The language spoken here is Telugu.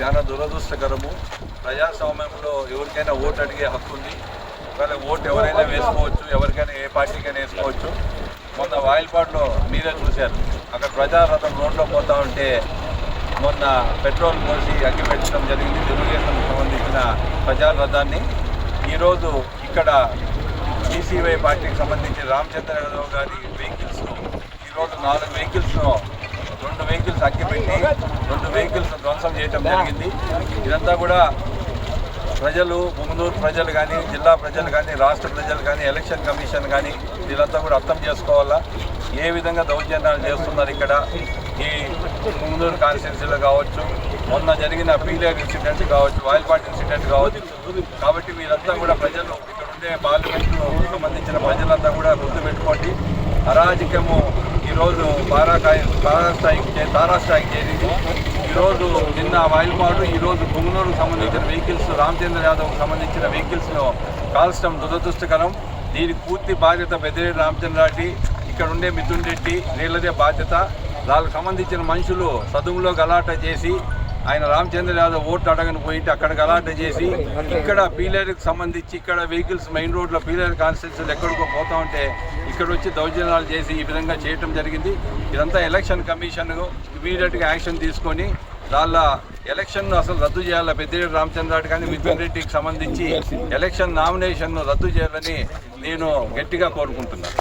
చాలా దురదృష్టకరము. ప్రజాస్వామ్యంలో ఎవరికైనా ఓటు అడిగే హక్కు ఉంది. ఒకవేళ ఓటు ఎవరైనా వేసుకోవచ్చు, ఎవరికైనా ఏ పార్టీకైనా వేసుకోవచ్చు. మొన్న వాయిల్పాడులో మీరే చూశారు, అక్కడ ప్రజారథం రోడ్లో పోతా ఉంటే మొన్న పెట్రోల్ పోసి అగ్గి పెట్టడం జరిగింది. తెలుగుదేశం సంబంధించిన ప్రజారథాన్ని ఈరోజు ఇక్కడ బీసీవై పార్టీకి సంబంధించి రామచంద్ర యాదవ్ గారి వెహికల్స్ను ఈరోజు 4 వెహికల్స్ను 2 వెహికల్స్ అగ్గిపెట్టి 2 వెహికల్స్ ధ్వంసం చేయడం జరిగింది. ఇదంతా కూడా ప్రజలు, పుంగనూరు ప్రజలు కానీ, జిల్లా ప్రజలు కానీ, రాష్ట్ర ప్రజలు కానీ, ఎలక్షన్ కమిషన్ కానీ వీళ్ళంతా కూడా అర్థం చేసుకోవాలా ఏ విధంగా దౌర్జన్యాలు చేస్తున్నారు. ఇక్కడ ఈ పుంగనూరు కాన్స్టిట్యున్సీలో కావచ్చు, మొన్న జరిగిన పీలేరు ఇన్సిడెంట్ కావచ్చు, వాయిల్పాట్ ఇన్సిడెంట్ కావచ్చు. కాబట్టి వీళ్ళంతా కూడా ప్రజలు, ఇక్కడ ఉండే పార్లమెంటుకు సంబంధించిన ప్రజలంతా కూడా గుర్తుపెట్టుకోండి. అరాజకము ఈరోజు తారాస్థాయికి చేరింది. ఈరోజు నిన్న వాయిల్పాడు, ఈరోజు పుంగనూరుకు సంబంధించిన వెహికల్స్, రామచంద్ర యాదవ్కు సంబంధించిన వెహికల్స్ను కాల్చడం దురదృష్టకరం. దీనికి పూర్తి బాధ్యత పెద్దిరెడ్డి రామచంద్రారెడ్డి, ఇక్కడ ఉండే మిథున్ రెడ్డి, వీళ్ళదే బాధ్యత. వాళ్ళకు సంబంధించిన మనుషులు సదుములో గలాట చేసి, ఆయన రామచంద్ర యాదవ్ ఓట్లు అడగని పోయింటే అక్కడ గలాట చేసి, ఇక్కడ పీలేరుకి సంబంధించి ఇక్కడ వెహికల్స్ మెయిన్ రోడ్లో పీలేరు కాన్స్టిట్యున్సీలు ఎక్కడికో పోతా ఉంటే ఇక్కడ వచ్చి దౌర్జన్యాలు చేసి ఈ విధంగా చేయటం జరిగింది. ఇదంతా ఎలక్షన్ కమిషన్ ఇమీడియట్గా యాక్షన్ తీసుకొని వాళ్ళ ఎలక్షన్ను అసలు రద్దు చేయాలి. పెద్దిరెడ్డి రామచంద్రారెడ్డి కానీ మిథున్ రెడ్డికి సంబంధించి ఎలక్షన్ నామినేషన్ను రద్దు చేయాలని నేను గట్టిగా కోరుకుంటున్నాను.